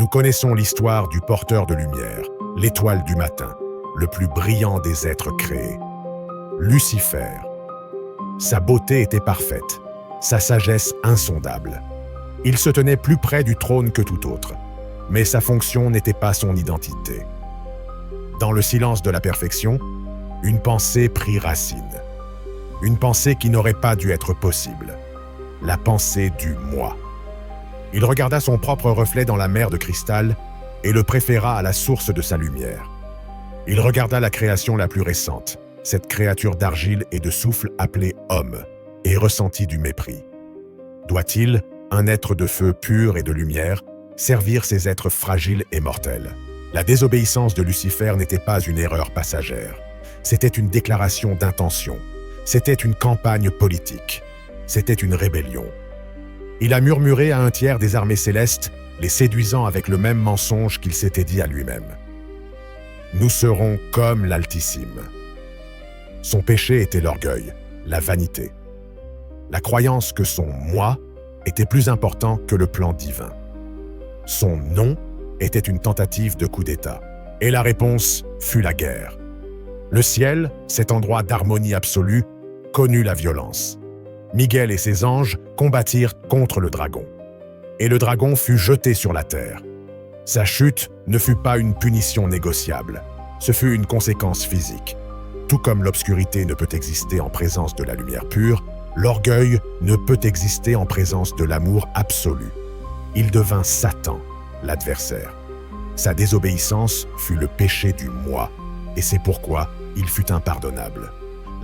Nous connaissons l'histoire du porteur de lumière, l'étoile du matin, le plus brillant des êtres créés. Lucifer. Sa beauté était parfaite, sa sagesse insondable. Il se tenait plus près du trône que tout autre, mais sa fonction n'était pas son identité. Dans le silence de la perfection, une pensée prit racine. Une pensée qui n'aurait pas dû être possible. La pensée du moi. Il regarda son propre reflet dans la mer de cristal et le préféra à la source de sa lumière. Il regarda la création la plus récente, cette créature d'argile et de souffle appelée homme, et ressentit du mépris. Doit-il, un être de feu pur et de lumière, servir ces êtres fragiles et mortels? La désobéissance de Lucifer n'était pas une erreur passagère. C'était une déclaration d'intention. C'était une campagne politique. C'était une rébellion. Il a murmuré à un tiers des armées célestes, les séduisant avec le même mensonge qu'il s'était dit à lui-même. Nous serons comme l'Altissime. Son péché était l'orgueil, la vanité. La croyance que son « moi » était plus important que le plan divin. Son « non » était une tentative de coup d'État. Et la réponse fut la guerre. Le ciel, cet endroit d'harmonie absolue, connut la violence. Miguel et ses anges combattirent contre le dragon. Et le dragon fut jeté sur la terre. Sa chute ne fut pas une punition négociable, ce fut une conséquence physique. Tout comme l'obscurité ne peut exister en présence de la lumière pure, l'orgueil ne peut exister en présence de l'amour absolu. Il devint Satan, l'adversaire. Sa désobéissance fut le péché du moi, et c'est pourquoi il fut impardonnable.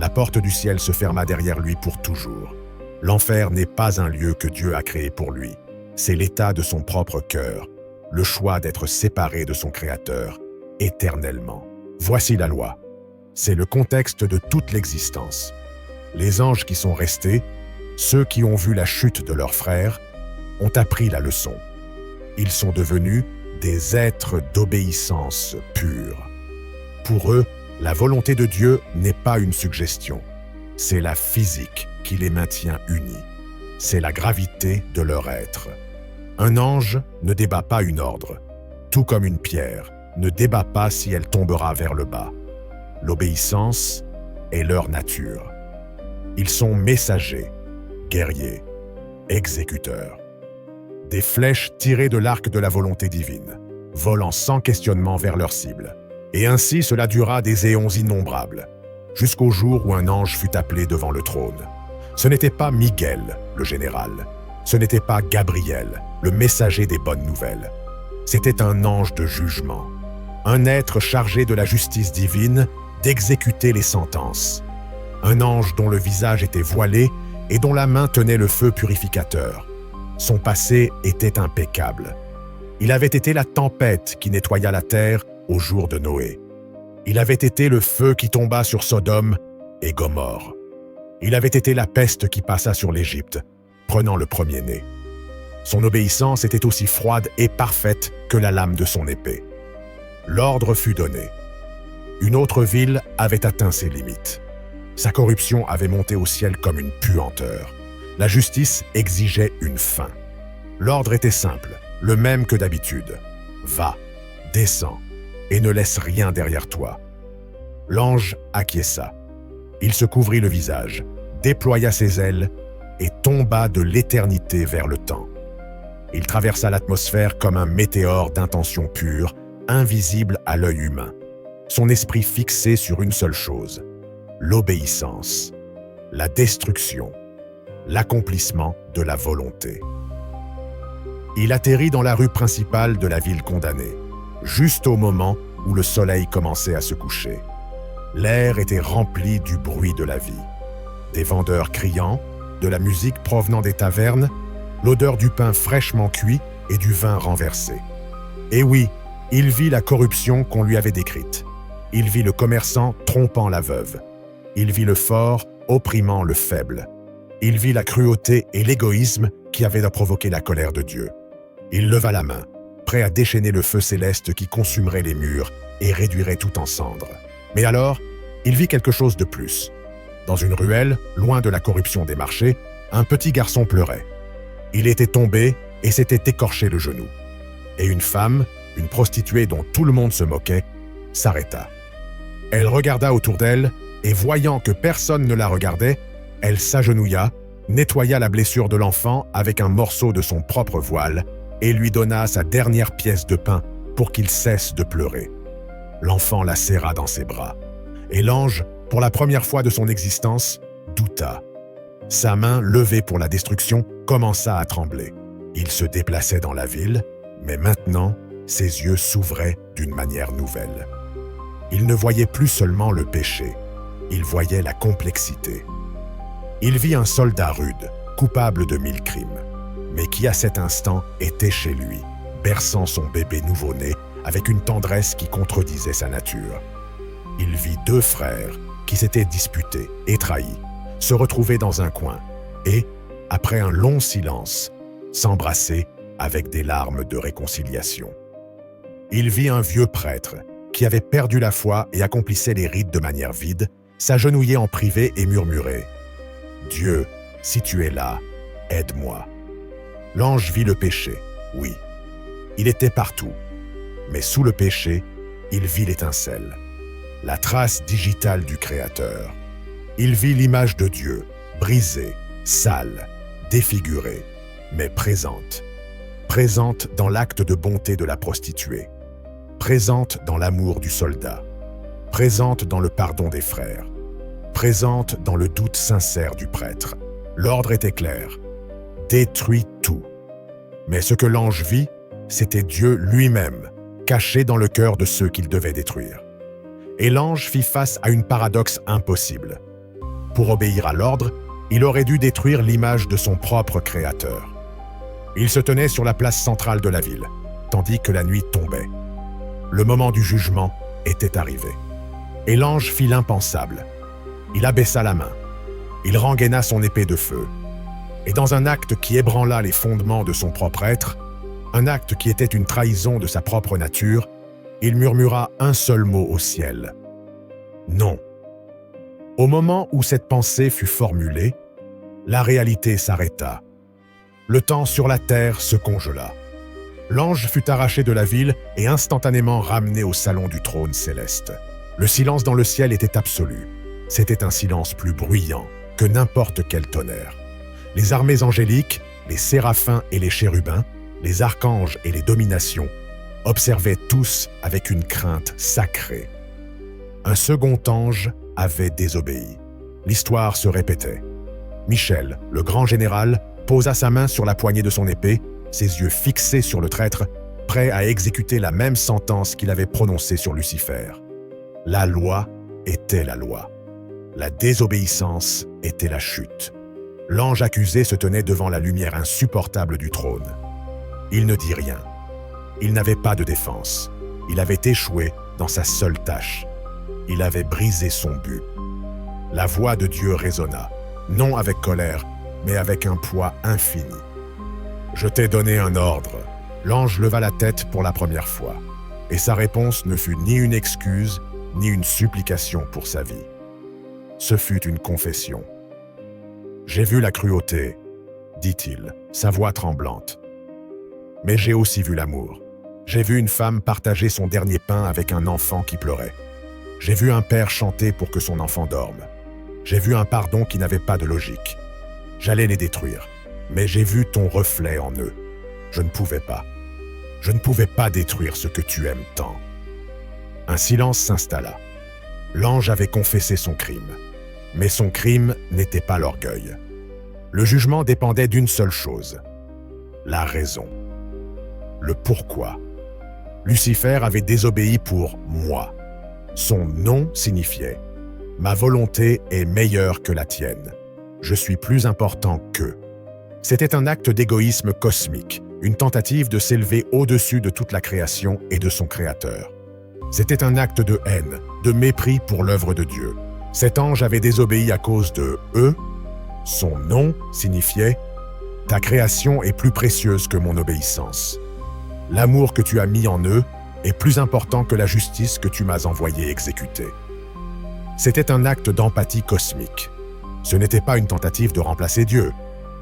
La porte du ciel se ferma derrière lui pour toujours. L'enfer n'est pas un lieu que Dieu a créé pour lui. C'est l'état de son propre cœur, le choix d'être séparé de son Créateur, éternellement. Voici la loi. C'est le contexte de toute l'existence. Les anges qui sont restés, ceux qui ont vu la chute de leurs frères, ont appris la leçon. Ils sont devenus des êtres d'obéissance pure. Pour eux, la volonté de Dieu n'est pas une suggestion. C'est la physique qui les maintient unis. C'est la gravité de leur être. Un ange ne débat pas une ordre, tout comme une pierre ne débat pas si elle tombera vers le bas. L'obéissance est leur nature. Ils sont messagers, guerriers, exécuteurs. Des flèches tirées de l'arc de la volonté divine, volant sans questionnement vers leur cible. Et ainsi cela dura des éons innombrables, jusqu'au jour où un ange fut appelé devant le trône. Ce n'était pas Miguel, le général. Ce n'était pas Gabriel, le messager des bonnes nouvelles. C'était un ange de jugement, un être chargé de la justice divine, d'exécuter les sentences. Un ange dont le visage était voilé et dont la main tenait le feu purificateur. Son passé était impeccable. Il avait été la tempête qui nettoya la terre au jour de Noé. Il avait été le feu qui tomba sur Sodome et Gomorrhe. Il avait été la peste qui passa sur l'Égypte, prenant le premier-né. Son obéissance était aussi froide et parfaite que la lame de son épée. L'ordre fut donné. Une autre ville avait atteint ses limites. Sa corruption avait monté au ciel comme une puanteur. La justice exigeait une fin. L'ordre était simple, le même que d'habitude. Va, descends, et ne laisse rien derrière toi. L'ange acquiesça. Il se couvrit le visage, déploya ses ailes et tomba de l'éternité vers le temps. Il traversa l'atmosphère comme un météore d'intention pure, invisible à l'œil humain. Son esprit fixé sur une seule chose, l'obéissance, la destruction, l'accomplissement de la volonté. Il atterrit dans la rue principale de la ville condamnée, juste au moment où le soleil commençait à se coucher. L'air était rempli du bruit de la vie. Des vendeurs criant, de la musique provenant des tavernes, l'odeur du pain fraîchement cuit et du vin renversé. Et oui, il vit la corruption qu'on lui avait décrite. Il vit le commerçant trompant la veuve. Il vit le fort opprimant le faible. Il vit la cruauté et l'égoïsme qui avaient provoqué la colère de Dieu. Il leva la main, prêt à déchaîner le feu céleste qui consumerait les murs et réduirait tout en cendres. Mais alors, il vit quelque chose de plus. Dans une ruelle, loin de la corruption des marchés, un petit garçon pleurait. Il était tombé et s'était écorché le genou. et une femme, une prostituée dont tout le monde se moquait, s'arrêta. Elle regarda autour d'elle et voyant que personne ne la regardait, elle s'agenouilla, nettoya la blessure de l'enfant avec un morceau de son propre voile et lui donna sa dernière pièce de pain pour qu'il cesse de pleurer. L'enfant la serra dans ses bras. Et l'ange, pour la première fois de son existence, douta. Sa main, levée pour la destruction, commença à trembler. Il se déplaçait dans la ville, mais maintenant, ses yeux s'ouvraient d'une manière nouvelle. Il ne voyait plus seulement le péché, il voyait la complexité. Il vit un soldat rude, coupable de 1000 crimes, mais qui à cet instant était chez lui, berçant son bébé nouveau-né avec une tendresse qui contredisait sa nature. Il vit 2 frères qui s'étaient disputés et trahis, se retrouver dans un coin et, après un long silence, s'embrasser avec des larmes de réconciliation. Il vit un vieux prêtre qui avait perdu la foi et accomplissait les rites de manière vide, s'agenouiller en privé et murmurer « Dieu, si tu es là, aide-moi ». L'ange vit le péché, oui. Il était partout, mais sous le péché, il vit l'étincelle, la trace digitale du Créateur. Il vit l'image de Dieu, brisée, sale, défigurée, mais présente. Présente dans l'acte de bonté de la prostituée, présente dans l'amour du soldat, présente dans le pardon des frères, présente dans le doute sincère du prêtre. L'ordre était clair, détruis tout. Mais ce que l'ange vit, c'était Dieu lui-même, caché dans le cœur de ceux qu'il devait détruire. Et l'ange fit face à une paradoxe impossible. Pour obéir à l'ordre, il aurait dû détruire l'image de son propre Créateur. Il se tenait sur la place centrale de la ville, tandis que la nuit tombait. Le moment du jugement était arrivé. Et l'ange fit l'impensable. Il abaissa la main. Il rengaina son épée de feu. Et dans un acte qui ébranla les fondements de son propre être, un acte qui était une trahison de sa propre nature, il murmura un seul mot au ciel. Non. Au moment où cette pensée fut formulée, la réalité s'arrêta. Le temps sur la terre se congela. L'ange fut arraché de la ville et instantanément ramené au salon du trône céleste. Le silence dans le ciel était absolu. C'était un silence plus bruyant que n'importe quel tonnerre. Les armées angéliques, les séraphins et les chérubins, les archanges et les dominations, observaient tous avec une crainte sacrée. Un second ange avait désobéi. L'histoire se répétait. Michel, le grand général, posa sa main sur la poignée de son épée, ses yeux fixés sur le traître, prêt à exécuter la même sentence qu'il avait prononcée sur Lucifer. La loi était la loi. La désobéissance était la chute. L'ange accusé se tenait devant la lumière insupportable du trône. Il ne dit rien. Il n'avait pas de défense. Il avait échoué dans sa seule tâche. Il avait brisé son but. La voix de Dieu résonna, non avec colère, mais avec un poids infini. « Je t'ai donné un ordre. » L'ange leva la tête pour la première fois, et sa réponse ne fut ni une excuse, ni une supplication pour sa vie. Ce fut une confession. « J'ai vu la cruauté, » dit-il, sa voix tremblante. « Mais j'ai aussi vu l'amour. J'ai vu une femme partager son dernier pain avec un enfant qui pleurait. J'ai vu un père chanter pour que son enfant dorme. J'ai vu un pardon qui n'avait pas de logique. J'allais les détruire, mais j'ai vu ton reflet en eux. Je ne pouvais pas. Je ne pouvais pas détruire ce que tu aimes tant. » Un silence s'installa. L'ange avait confessé son crime. Mais son crime n'était pas l'orgueil. Le jugement dépendait d'une seule chose, la raison. Le pourquoi. Lucifer avait désobéi pour moi. Son nom signifiait « Ma volonté est meilleure que la tienne. Je suis plus important qu'eux. » C'était un acte d'égoïsme cosmique, une tentative de s'élever au-dessus de toute la création et de son Créateur. C'était un acte de haine, de mépris pour l'œuvre de Dieu. Cet ange avait désobéi à cause de eux. Son nom signifiait « Ta création est plus précieuse que mon obéissance. L'amour que tu as mis en eux est plus important que la justice que tu m'as envoyé exécuter. » C'était un acte d'empathie cosmique. Ce n'était pas une tentative de remplacer Dieu.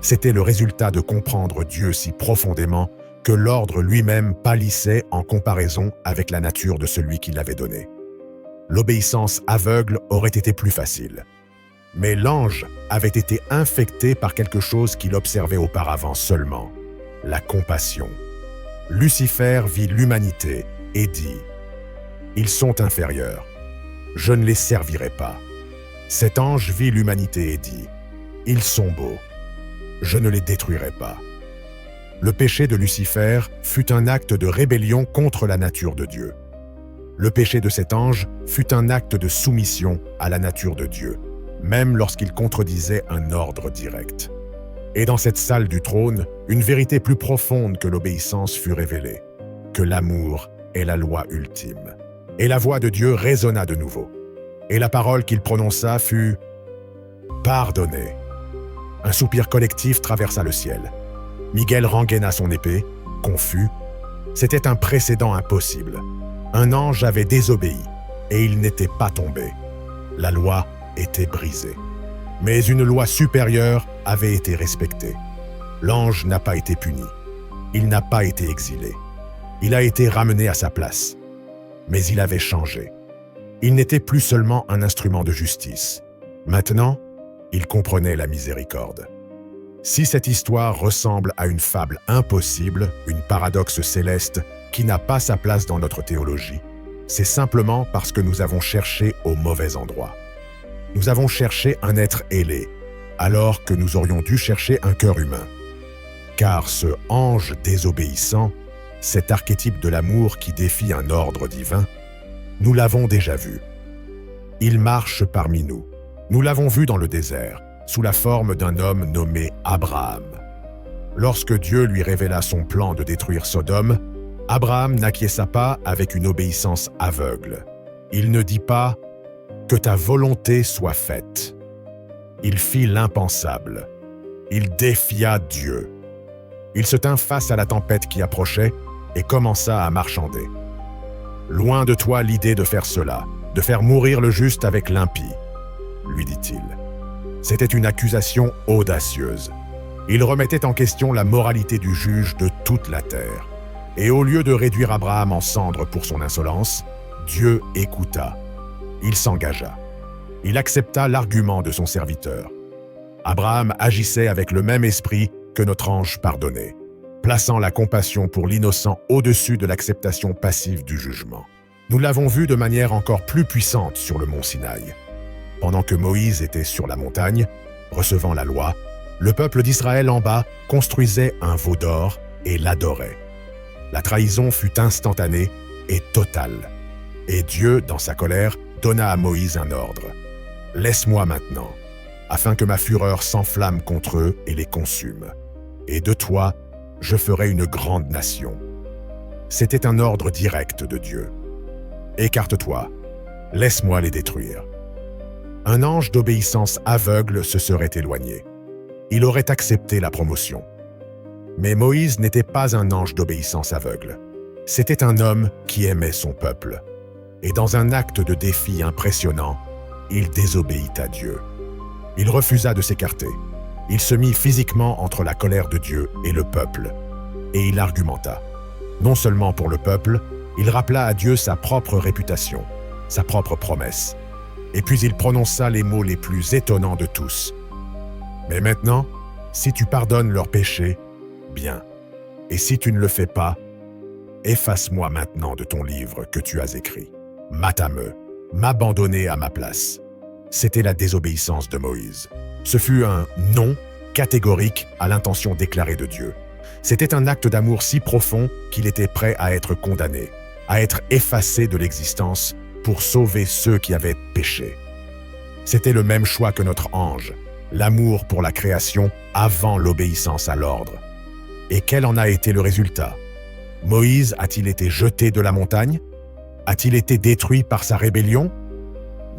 C'était le résultat de comprendre Dieu si profondément que l'ordre lui-même pâlissait en comparaison avec la nature de celui qui l'avait donné. L'obéissance aveugle aurait été plus facile. Mais l'ange avait été infecté par quelque chose qu'il observait auparavant seulement, la compassion. Lucifer vit l'humanité et dit « Ils sont inférieurs, je ne les servirai pas. » Cet ange vit l'humanité et dit « Ils sont beaux, je ne les détruirai pas. » Le péché de Lucifer fut un acte de rébellion contre la nature de Dieu. Le péché de cet ange fut un acte de soumission à la nature de Dieu, même lorsqu'il contredisait un ordre direct. Et dans cette salle du trône, une vérité plus profonde que l'obéissance fut révélée, que l'amour est la loi ultime. Et la voix de Dieu résonna de nouveau. Et la parole qu'il prononça fut « Pardonnez ». Un soupir collectif traversa le ciel. Miguel rengaina son épée, confus. C'était un précédent impossible. Un ange avait désobéi, et il n'était pas tombé. La loi était brisée. Mais une loi supérieure avait été respectée. L'ange n'a pas été puni. Il n'a pas été exilé. Il a été ramené à sa place. Mais il avait changé. Il n'était plus seulement un instrument de justice. Maintenant, il comprenait la miséricorde. Si cette histoire ressemble à une fable impossible, une paradoxe céleste qui n'a pas sa place dans notre théologie, c'est simplement parce que nous avons cherché au mauvais endroit. Nous avons cherché un être ailé, alors que nous aurions dû chercher un cœur humain. Car ce ange désobéissant, cet archétype de l'amour qui défie un ordre divin, nous l'avons déjà vu. Il marche parmi nous. Nous l'avons vu dans le désert, sous la forme d'un homme nommé Abraham. Lorsque Dieu lui révéla son plan de détruire Sodome, Abraham n'acquiesça pas avec une obéissance aveugle. Il ne dit pas « que ta volonté soit faite ». Il fit l'impensable. Il défia Dieu. Il se tint face à la tempête qui approchait et commença à marchander. « Loin de toi l'idée de faire cela, de faire mourir le juste avec l'impie », lui dit-il. C'était une accusation audacieuse. Il remettait en question la moralité du juge de toute la terre. Et au lieu de réduire Abraham en cendres pour son insolence, Dieu écouta. Il s'engagea. Il accepta l'argument de son serviteur. Abraham agissait avec le même esprit que notre ange pardonnait, plaçant la compassion pour l'innocent au-dessus de l'acceptation passive du jugement. Nous l'avons vu de manière encore plus puissante sur le mont Sinaï. Pendant que Moïse était sur la montagne, recevant la loi, le peuple d'Israël en bas construisait un veau d'or et l'adorait. La trahison fut instantanée et totale. Et Dieu, dans sa colère, donna à Moïse un ordre. « Laisse-moi maintenant, afin que ma fureur s'enflamme contre eux et les consume. Et de toi, je ferai une grande nation. » C'était un ordre direct de Dieu. « Écarte-toi, laisse-moi les détruire. » Un ange d'obéissance aveugle se serait éloigné. Il aurait accepté la promotion. Mais Moïse n'était pas un ange d'obéissance aveugle. C'était un homme qui aimait son peuple. Et dans un acte de défi impressionnant, il désobéit à Dieu. Il refusa de s'écarter. Il se mit physiquement entre la colère de Dieu et le peuple. Et il argumenta. Non seulement pour le peuple, il rappela à Dieu sa propre réputation, sa propre promesse. Et puis il prononça les mots les plus étonnants de tous. « Mais maintenant, si tu pardonnes leurs péchés, bien. Et si tu ne le fais pas, efface-moi maintenant de ton livre que tu as écrit. Mata-me, m'abandonner à ma place. » C'était la désobéissance de Moïse. Ce fut un « non » catégorique à l'intention déclarée de Dieu. C'était un acte d'amour si profond qu'il était prêt à être condamné, à être effacé de l'existence pour sauver ceux qui avaient péché. C'était le même choix que notre ange, l'amour pour la création avant l'obéissance à l'ordre. Et quel en a été le résultat? Moïse a-t-il été jeté de la montagne? A-t-il été détruit par sa rébellion?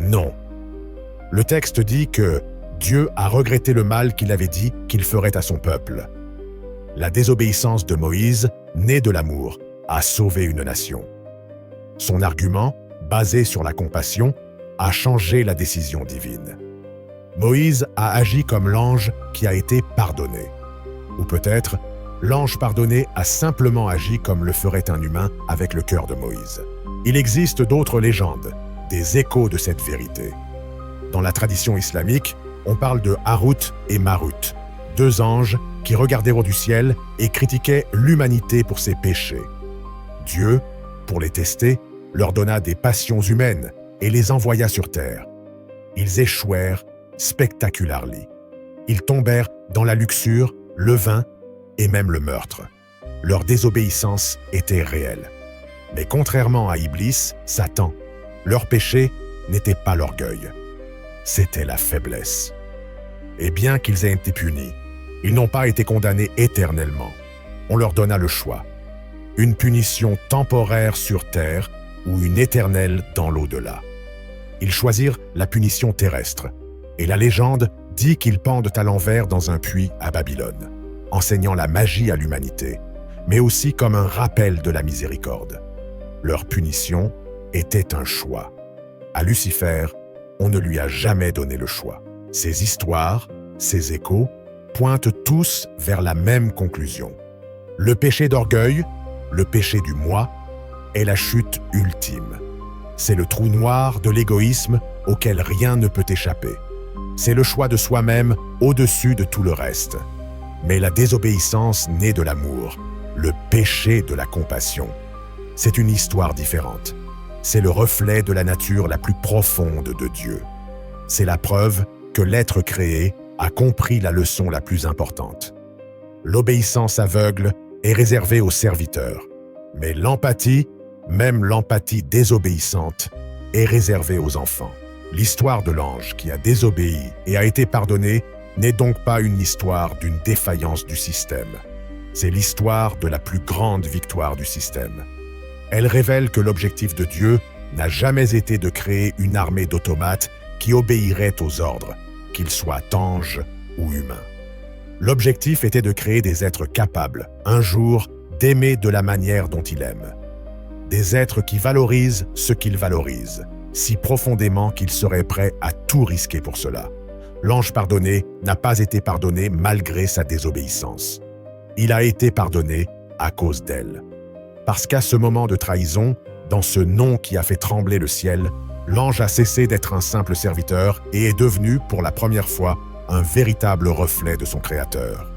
Non. Le texte dit que Dieu a regretté le mal qu'il avait dit qu'il ferait à son peuple. La désobéissance de Moïse, née de l'amour, a sauvé une nation. Son argument, basé sur la compassion, a changé la décision divine. Moïse a agi comme l'ange qui a été pardonné. Ou peut-être l'ange pardonné a simplement agi comme le ferait un humain avec le cœur de Moïse. Il existe d'autres légendes, des échos de cette vérité. Dans la tradition islamique, on parle de Harut et Marut, deux anges qui regardèrent du ciel et critiquaient l'humanité pour ses péchés. Dieu, pour les tester, leur donna des passions humaines et les envoya sur terre. Ils échouèrent spectacularly. Ils tombèrent dans la luxure, le vin et même le meurtre. Leur désobéissance était réelle. Mais contrairement à Iblis, Satan, leur péché n'était pas l'orgueil. C'était la faiblesse. Et bien qu'ils aient été punis, ils n'ont pas été condamnés éternellement. On leur donna le choix. Une punition temporaire sur terre ou une éternelle dans l'au-delà. Ils choisirent la punition terrestre, et la légende dit qu'ils pendent à l'envers dans un puits à Babylone, enseignant la magie à l'humanité, mais aussi comme un rappel de la miséricorde. Leur punition était un choix. À Lucifer, on ne lui a jamais donné le choix. Ces histoires, ces échos, pointent tous vers la même conclusion. Le péché d'orgueil, le péché du moi, est la chute ultime. C'est le trou noir de l'égoïsme auquel rien ne peut échapper. C'est le choix de soi-même au-dessus de tout le reste. Mais la désobéissance naît de l'amour, le péché de la compassion. C'est une histoire différente. C'est le reflet de la nature la plus profonde de Dieu. C'est la preuve que l'être créé a compris la leçon la plus importante. L'obéissance aveugle est réservée aux serviteurs, mais l'empathie, même l'empathie désobéissante, est réservée aux enfants. L'histoire de l'ange qui a désobéi et a été pardonné n'est donc pas une histoire d'une défaillance du système. C'est l'histoire de la plus grande victoire du système. Elle révèle que l'objectif de Dieu n'a jamais été de créer une armée d'automates qui obéiraient aux ordres, qu'ils soient anges ou humains. L'objectif était de créer des êtres capables, un jour, d'aimer de la manière dont il aime. Des êtres qui valorisent ce qu'ils valorisent, si profondément qu'ils seraient prêts à tout risquer pour cela. L'ange pardonné n'a pas été pardonné malgré sa désobéissance. Il a été pardonné à cause d'elle. Parce qu'à ce moment de trahison, dans ce nom qui a fait trembler le ciel, l'ange a cessé d'être un simple serviteur et est devenu, pour la première fois, un véritable reflet de son Créateur.